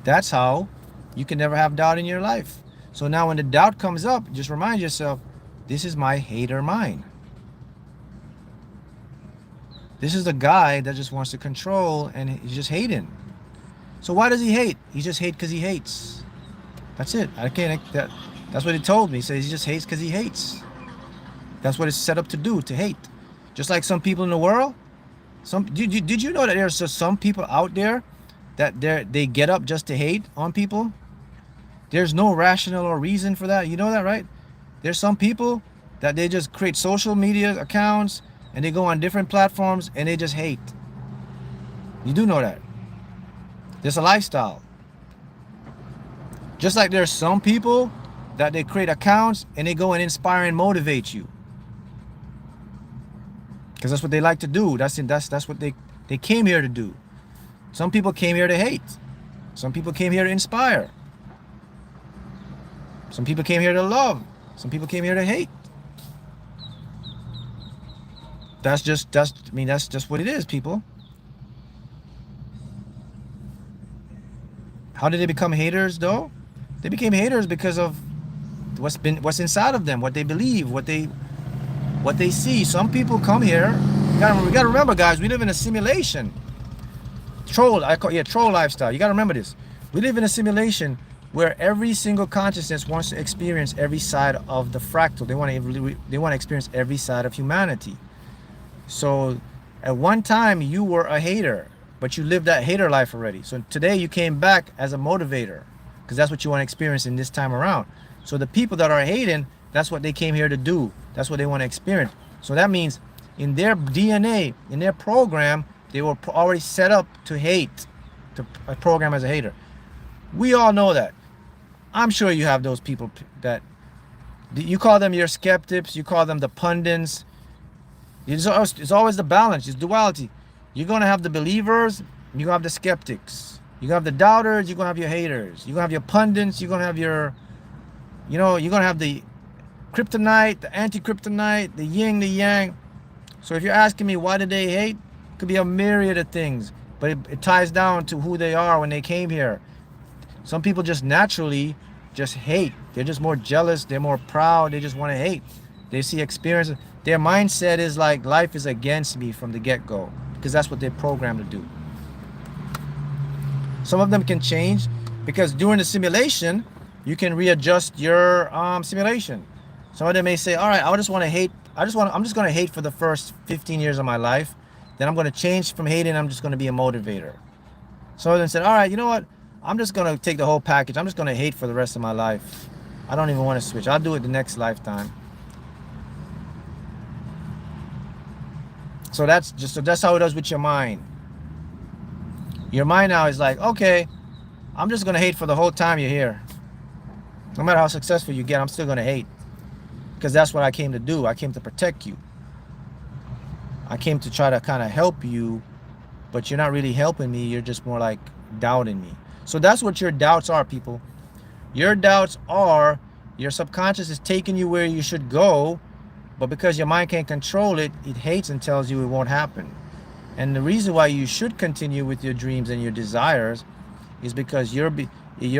That's how you can never have doubt in your life. So now when the doubt comes up, just remind yourself, this is my hater mind. This is the guy that just wants to control and he's just hating. So why does he hate? He just hates because he hates. That's it. That's what he told me. He says he just hates because he hates. That's what it's set up to do, to hate. Just like some people in the world. Did you know that there's just some people out there that they get up just to hate on people? There's no rational or reason for that. You know that, right? There's some people that they just create social media accounts and they go on different platforms and they just hate. You do know that. There's a lifestyle. Just like there's some people that they create accounts and they go and inspire and motivate you. Because that's what they like to do. That's what they came here to do. Some people came here to hate. Some people came here to inspire. Some people came here to love. Some people came here to hate. That's just what it is, people. How did they become haters though? They became haters because of what's inside of them, what they believe, what they see. Some people come here. We gotta remember, guys, we live in a simulation. Troll lifestyle. You gotta remember this. We live in a simulation where every single consciousness wants to experience every side of the fractal. They want to experience every side of humanity. So at one time you were a hater, but you lived that hater life already. So today you came back as a motivator because that's what you want to experience in this time around. So the people that are hating, that's what they came here to do. That's what they want to experience. So that means in their DNA, in their program, they were already set up to hate, to program as a hater. We all know that. I'm sure you have those people that you call them your skeptics, you call them the pundits, It's always the balance. It's duality. You're gonna have the believers. You're gonna have the skeptics. You're gonna have the doubters. You're gonna have your haters. You're gonna have your pundits. You're gonna have your, you're gonna have the kryptonite, the anti-kryptonite, the yin, the yang. So if you're asking me why did they hate, it could be a myriad of things, but it ties down to who they are when they came here. Some people just naturally just hate. They're just more jealous. They're more proud. They just want to hate. They see experience. Their mindset is like life is against me from the get-go, because that's what they're programmed to do. Some of them can change because during the simulation, you can readjust your simulation. Some of them may say, all right, I just want to hate. I'm just going to hate for the first 15 years of my life. Then I'm going to change from hating. I'm just going to be a motivator. Some of them said, all right, you know what? I'm just going to take the whole package. I'm just going to hate for the rest of my life. I don't even want to switch. I'll do it the next lifetime. So that's how it does with your mind. Your mind now is like, okay, I'm just going to hate for the whole time you're here. No matter how successful you get, I'm still going to hate. Because that's what I came to do. I came to protect you. I came to try to kind of help you, but you're not really helping me. You're just more like doubting me. So that's what your doubts are, people. Your doubts are your subconscious is taking you where you should go, but because your mind can't control it, it hates and tells you it won't happen. And the reason why you should continue with your dreams and your desires is because you're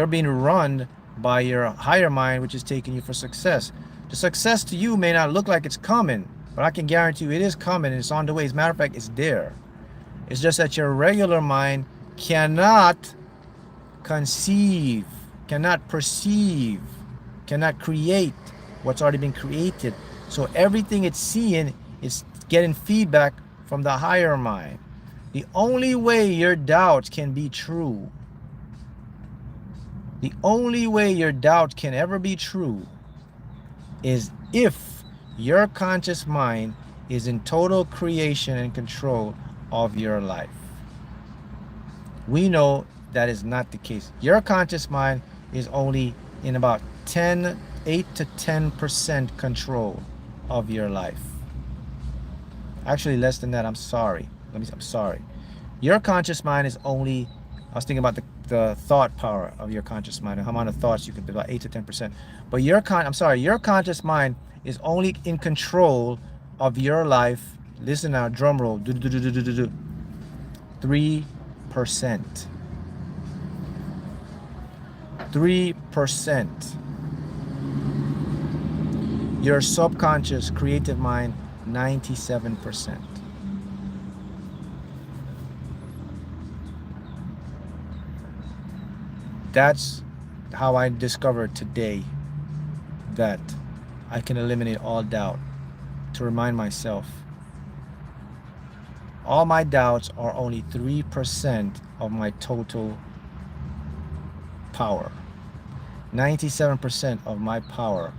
being run by your higher mind, which is taking you for success. The success to you may not look like it's coming, but I can guarantee you it is coming and it's on the way. As a matter of fact, it's there. It's just that your regular mind cannot conceive, cannot perceive, cannot create what's already been created. So everything it's seeing is getting feedback from the higher mind. The only way your doubts can be true, the only way your doubt can ever be true is if your conscious mind is in total creation and control of your life. We know that is not the case. Your conscious mind is only in about 8 to 10% control of your life. Actually, less than that. I'm sorry. I'm sorry. Your conscious mind is only, I was thinking about the thought power of your conscious mind and how amount of thoughts you can do, about 8 to 10%. But your conscious mind is only in control of your life. Listen now, drum roll. 3%. Your subconscious creative mind, 97%. That's how I discovered today that I can eliminate all doubt, to remind myself all my doubts are only 3% of my total power. 97% of my power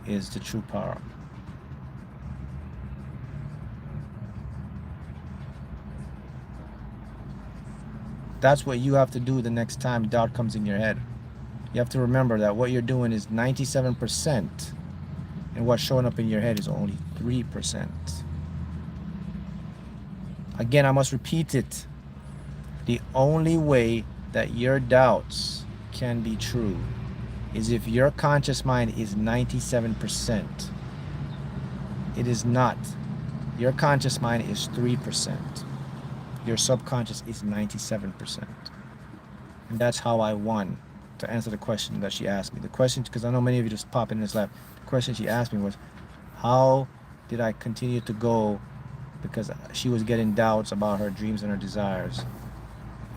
is the true power. That's what you have to do the next time doubt comes in your head. You have to remember that what you're doing is 97%, and what's showing up in your head is only 3%. Again, I must repeat it. The only way that your doubts can be true is if your conscious mind is 97%. It is not. Your conscious mind is 3%. Your subconscious is 97%. And that's how I won, to answer the question that she asked me. The question, because I know many of you just pop in this live, the question she asked me was, how did I continue to go? Because she was getting doubts about her dreams and her desires.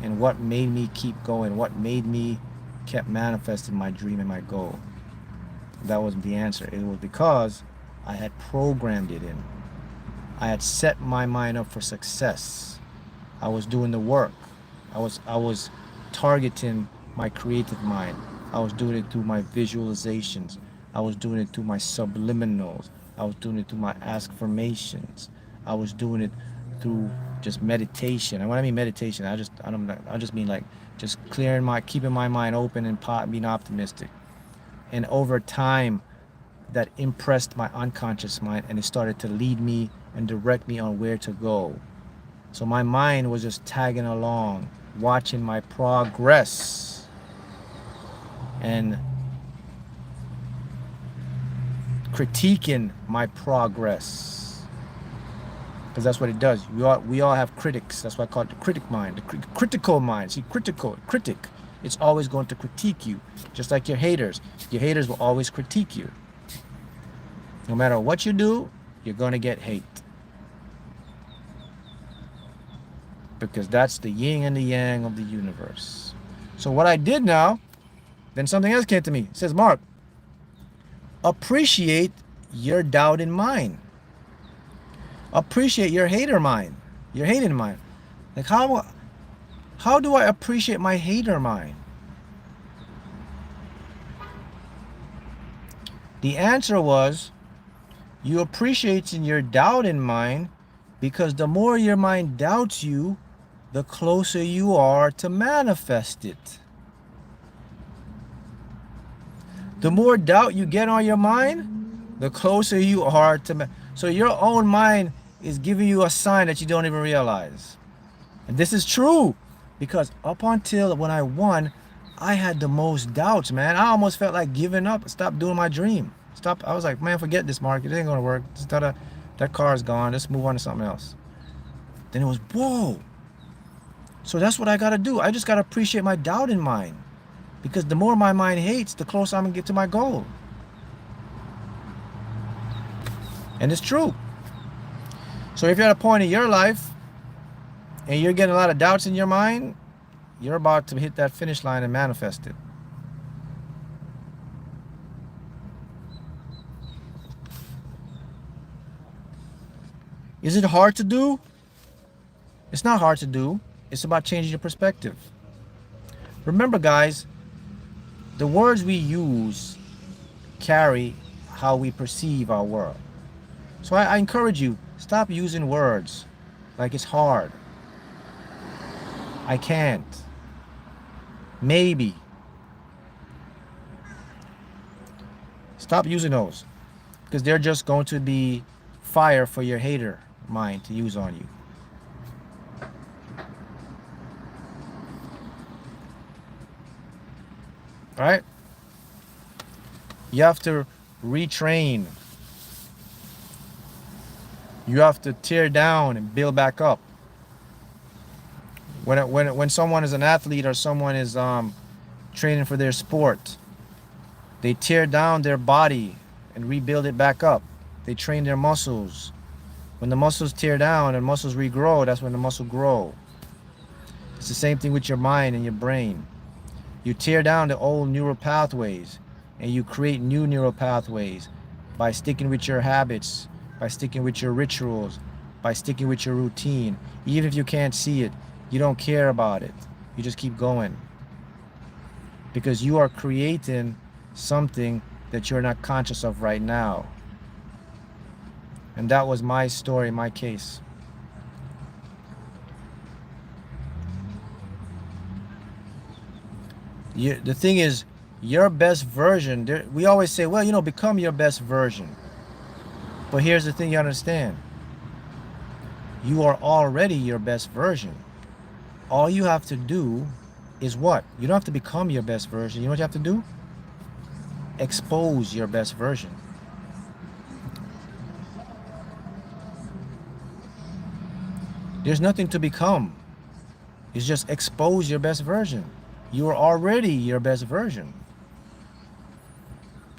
And what made me keep going? What made me kept manifesting my dream and my goal? That wasn't the answer. It was because I had programmed it in. I had set my mind up for success. I was doing the work. I was targeting my creative mind. I was doing it through my visualizations. I was doing it through my subliminals. I was doing it through my affirmations. I was doing it through just meditation. And when I mean meditation, I just mean like just keeping my mind open and being optimistic. And over time, that impressed my unconscious mind, and it started to lead me and direct me on where to go. So my mind was just tagging along, watching my progress and critiquing my progress. Because that's what it does. We all have critics. That's why I call it the critic mind, the critical mind. See, critic. It's always going to critique you, just like your haters. Your haters will always critique you. No matter what you do, you're going to get hate. Because that's the yin and the yang of the universe. So what I did now, then something else came to me. It says, Mark, appreciate your doubting mind. Appreciate your hater mind. Your hating mind. Like how do I appreciate my hater mind? The answer was, you appreciate in your doubting mind because the more your mind doubts you, the closer you are to manifest it. The more doubt you get on your mind, the closer you are to so your own mind is giving you a sign that you don't even realize. And this is true because up until when I won, I had the most doubts, man. I almost felt like giving up, stop doing my dream. I was like, man, forget this, Mark. It ain't gonna work. That car is gone. Let's move on to something else. Then it was, whoa. So that's what I gotta do. I just gotta appreciate my doubting mind. Because the more my mind hates, the closer I'm gonna get to my goal. And it's true. So if you're at a point in your life and you're getting a lot of doubts in your mind, you're about to hit that finish line and manifest it. Is it hard to do? It's not hard to do. It's about changing your perspective. Remember, guys, the words we use carry how we perceive our world. So I encourage you, stop using words like it's hard. I can't. Maybe. Stop using those because they're just going to be fire for your hater mind to use on you. Right? You have to retrain. You have to tear down and build back up. When someone is an athlete or someone is training for their sport, they tear down their body and rebuild it back up. They train their muscles. When the muscles tear down and muscles regrow, that's when the muscle grow. It's the same thing with your mind and your brain. You tear down the old neural pathways and you create new neural pathways by sticking with your habits, by sticking with your rituals, by sticking with your routine. Even if you can't see it, you don't care about it. You just keep going. Because you are creating something that you're not conscious of right now. And that was my story, my case. The thing is, your best version, we always say, well, become your best version. But here's the thing you understand. You are already your best version. All you have to do is what? You don't have to become your best version. You know what you have to do? Expose your best version. There's nothing to become. It's just expose your best version. You are already your best version.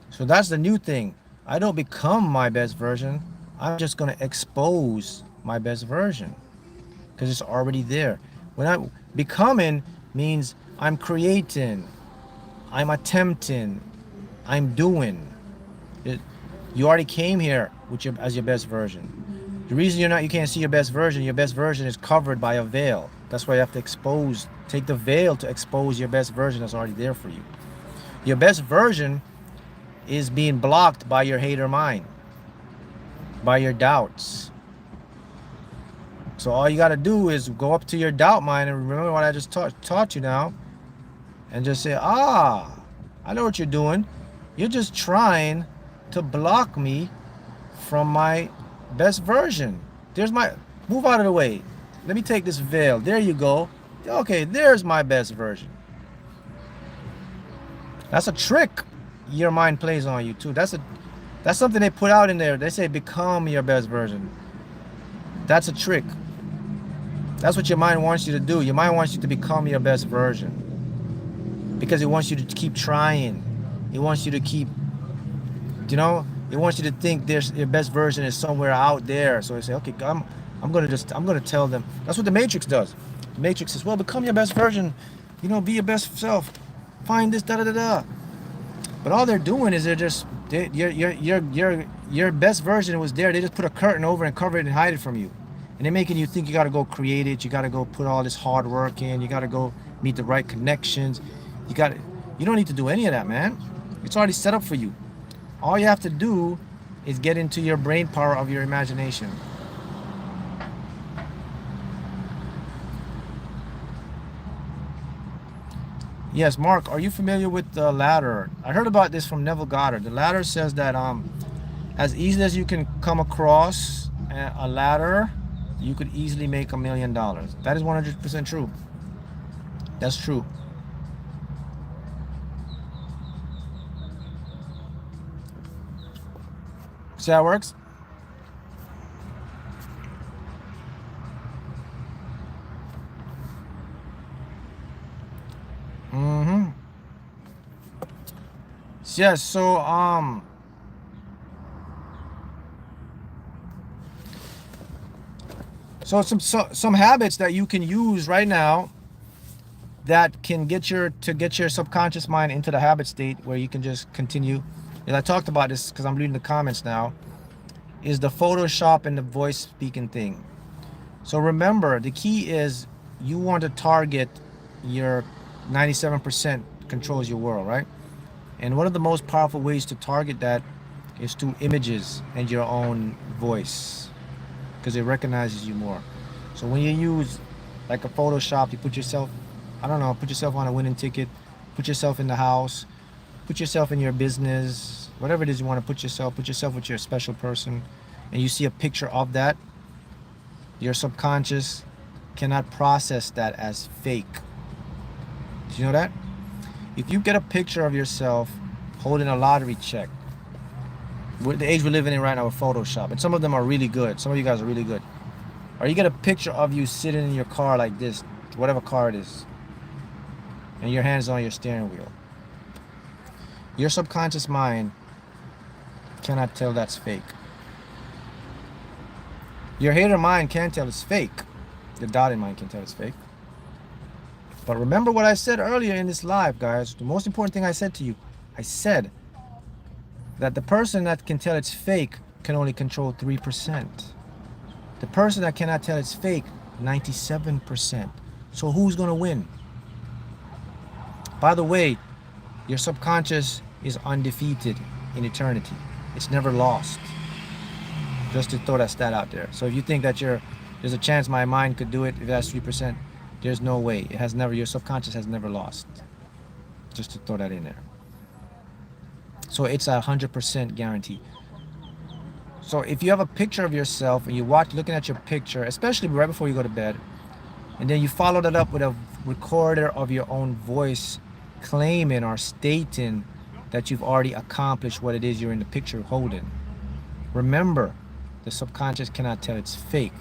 So that's the new thing. I don't become my best version. I'm just going to expose my best version because it's already there. When I'm becoming means I'm creating, I'm attempting, I'm doing. You already came here as your best version. The reason you can't see your best version is covered by a veil. That's why you have to take the veil to expose your best version that's already there for you. Your best version is being blocked by your hater mind, by your doubts. So all you got to do is go up to your doubt mind and remember what I just taught you now and just say, I know what you're doing. You're just trying to block me from my best version. There's my, move out of the way. Let me take this veil. There you go. Okay, there's my best version. That's a trick your mind plays on you too. That's something they put out in there. They say become your best version. That's a trick. That's what your mind wants you to do. Your mind wants you to become your best version because it wants you to keep trying. It wants you to keep, you know, it wants you to think your best version is somewhere out there. So they say, okay, I'm gonna tell them. That's what the Matrix does. The Matrix says, well, become your best version. You know, be your best self. Find this, da da da da. But all they're doing is your best version was there. They just put a curtain over and cover it and hide it from you. And they're making you think you got to go create it. You got to go put all this hard work in. You got to go meet the right connections. You don't need to do any of that, man. It's already set up for you. All you have to do is get into your brain power of your imagination. Yes, Mark, are you familiar with the ladder? I heard about this from Neville Goddard. The ladder says that as easily as you can come across a ladder, you could easily make $1 million. That is 100% true. That's true. See how it works? Mm-hmm. Yes, so some habits that you can use right now that can get your subconscious mind into the habit state where you can just continue. And I talked about this because I'm reading the comments now, is the Photoshop and the voice speaking thing. So remember, the key is you want to target your 97% controls your world, right? And one of the most powerful ways to target that is through images and your own voice, because it recognizes you more. So when you use like a Photoshop, you put yourself, I don't know, put yourself on a winning ticket, put yourself in the house, put yourself in your business, whatever it is you want to put yourself with your special person, and you see a picture of that, your subconscious cannot process that as fake. Do you know that? If you get a picture of yourself holding a lottery check, with the age we're living in right now with Photoshop, and some of them are really good, some of you guys are really good, or you get a picture of you sitting in your car like this, whatever car it is, and your hands on your steering wheel, your subconscious mind cannot tell that's fake. Your hater mind can tell it's fake. The dotted mind can tell it's fake. But remember what I said earlier in this live, guys. The most important thing I said to you, I said that the person that can tell it's fake can only control 3%. The person that cannot tell it's fake, 97%. So who's going to win? By the way, your subconscious is undefeated in eternity. It's never lost. Just to throw that stat out there. So if you think that there's a chance my mind could do it, if that's 3%, there's no way. It has never, your subconscious has never lost. Just to throw that in there. So it's 100% guarantee. So if you have a picture of yourself and you looking at your picture, especially right before you go to bed, and then you follow that up with a recorder of your own voice claiming or stating that you've already accomplished what it is you're in the picture holding. Remember, the subconscious cannot tell it's fake.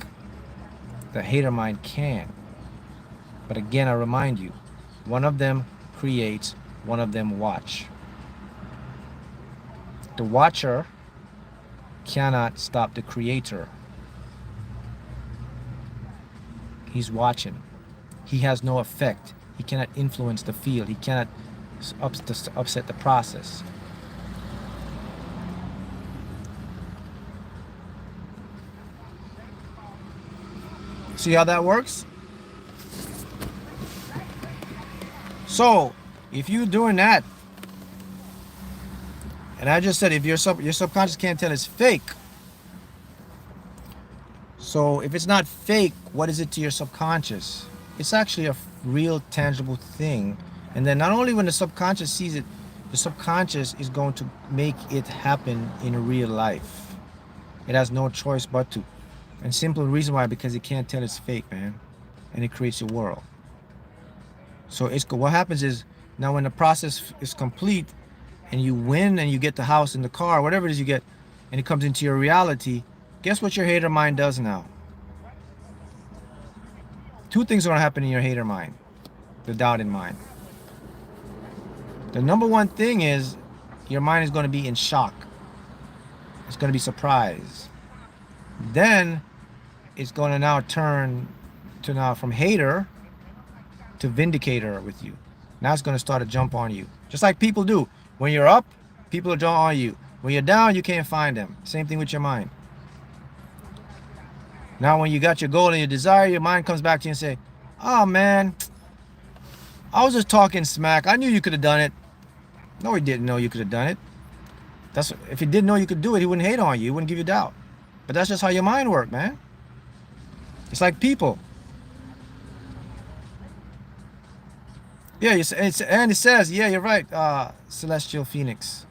The hater mind can. But again, I remind you, one of them creates, one of them watch. The watcher cannot stop the creator. He's watching. He has no effect. He cannot influence the field. He cannot upset the process. See how that works? So, if you're doing that, and I just said if your subconscious can't tell it's fake. So if it's not fake, what is it to your subconscious? It's actually a real tangible thing. And then not only when the subconscious sees it, The subconscious is going to make it happen in real life. It has no choice but to. And simple reason why, because it can't tell it's fake, man. And it creates a world. So what happens is, now when the process is complete and you win and you get the house and the car, whatever it is you get, and it comes into your reality, guess what your hater mind does now? Two things are going to happen in your hater mind, the doubting mind. The number one thing is your mind is going to be in shock. It's going to be surprised. Then it's going to now turn to now from hater to vindicator with you. Now it's going to start to jump on you. Just like people do. When you're up, people will jump on you. When you're down, you can't find them. Same thing with your mind. Now when you got your goal and your desire, your mind comes back to you and say, oh man, I was just talking smack. I knew you could have done it. No, he didn't know you could have done it. If he didn't know you could do it, he wouldn't hate on you. He wouldn't give you doubt. But that's just how your mind works, man. It's like people. Yeah, and it says, yeah, you're right, Celestial Phoenix.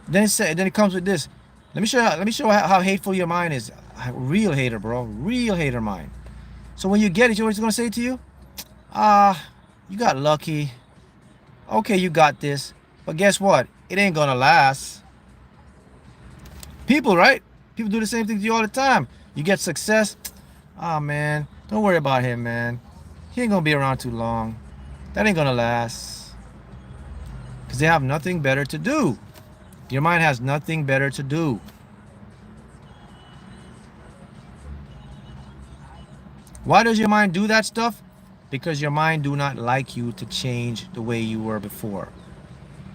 Then it comes with this. Let me show you how hateful your mind is. Real hater, bro. Real hater mind. So when you get it, you know what it's gonna say to you? You got lucky. Okay, you got this. But guess what? It ain't gonna last. People, right? People do the same thing to you all the time. You get success. Ah, man, don't worry about him, man. He ain't gonna be around too long. That ain't gonna last. Because they have nothing better to do. Your mind has nothing better to do. Why does your mind do that stuff? Because your mind do not like you to change the way you were before.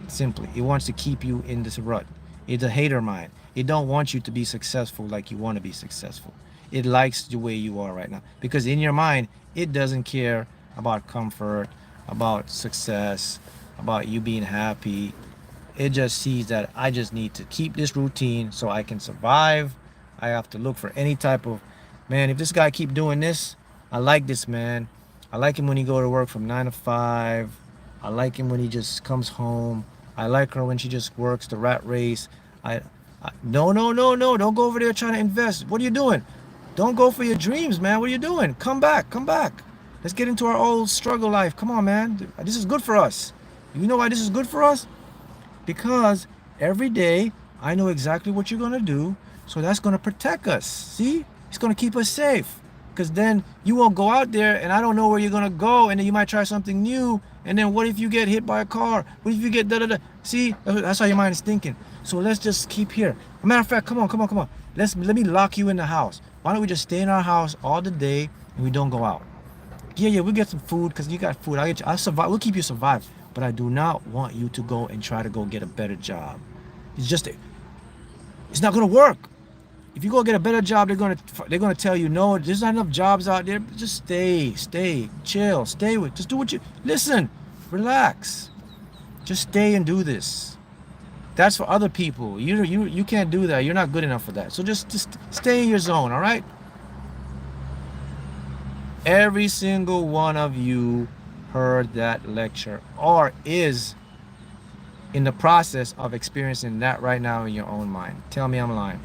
Simply, it wants to keep you in this rut. It's a hater mind. It don't want you to be successful like you want to be successful. It likes the way you are right now. Because in your mind, it doesn't care about comfort, about success, about you being happy. It just sees that I just need to keep this routine so I can survive. I have to look for any type of, man, if this guy keep doing this, I like this, man. I like him when he go to work from 9 to 5. I like him when he just comes home. I like her when she just works the rat race. No, don't go over there trying to invest. What are you doing? Don't go for your dreams, man. What are you doing? Come back. Let's get into our old struggle life. Come on, man. This is good for us. You know why this is good for us? Because every day I know exactly what you're going to do. So that's going to protect us. See? It's going to keep us safe. Because then you won't go out there and I don't know where you're going to go. And then you might try something new. And then what if you get hit by a car? What if you get da-da-da? See? That's how your mind is thinking. So let's just keep here. As a matter of fact, come on. Let me lock you in the house. Why don't we just stay in our house all the day and we don't go out? Yeah, we'll get some food because you got food. I'll survive. We'll keep you survive. But I do not want you to go and try to go get a better job. It's not going to work. If you go get a better job, they're gonna tell you, no, there's not enough jobs out there. Just stay, chill, just do what you, listen, relax. Just stay and do this. That's for other people. You can't do that. You're not good enough for that. So just stay in your zone, all right? Every single one of you heard that lecture or is in the process of experiencing that right now in your own mind. Tell me I'm lying.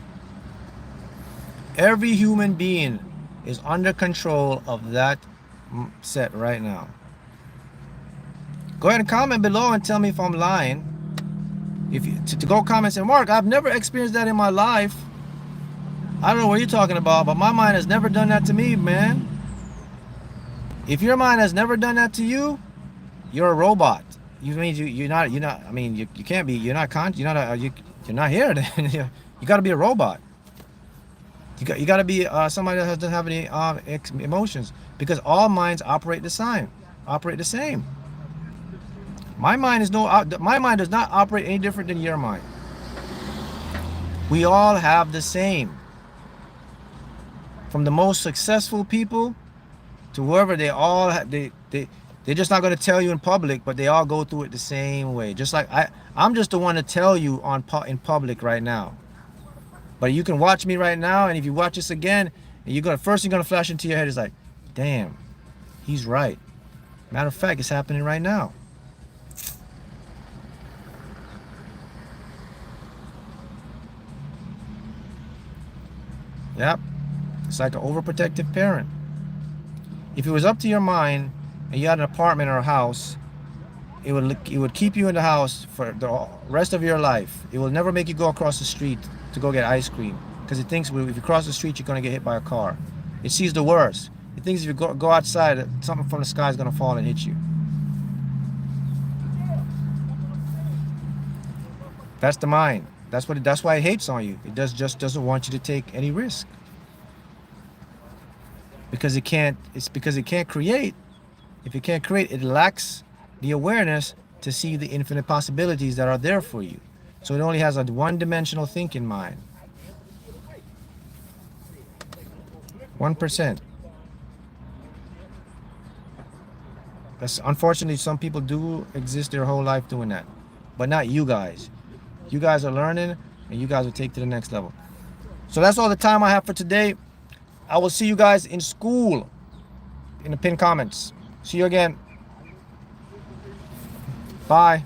Every human being is under control of that set right now. Go ahead and comment below and tell me if I'm lying. If you to go comment and say, Mark, I've never experienced that in my life. I don't know what you're talking about, but my mind has never done that to me, man. If your mind has never done that to you, you're a robot. You mean you're not. I mean, you can't be. You're not you're not here. Then you got to be a robot. You got to be somebody that doesn't have any emotions, because all minds operate the same. My mind does not operate any different than your mind. We all have the same. From the most successful people to whoever, they're just not going to tell you in public, but they all go through it the same way. Just like I'm just the one to tell you in public right now. But you can watch me right now, and if you watch this again, and first thing gonna flash into your head is like, damn, he's right. Matter of fact, it's happening right now. Yep. It's like an overprotective parent. If it was up to your mind and you had an apartment or a house, it would keep you in the house for the rest of your life. It will never make you go across the street to go get ice cream because it thinks if you cross the street, you're going to get hit by a car. It sees the worst. It thinks if you go outside, something from the sky is going to fall and hit you. That's the mind. That's why it hates on you. It just doesn't want you to take any risk. Because it can't. It's because it can't create. If it can't create, it lacks the awareness to see the infinite possibilities that are there for you. So it only has a one-dimensional thinking mind. 1%. That's unfortunately, some people do exist their whole life doing that, but not you guys. You guys are learning, and you guys will take to the next level. So that's all the time I have for today. I will see you guys in school in the pinned comments. See you again. Bye.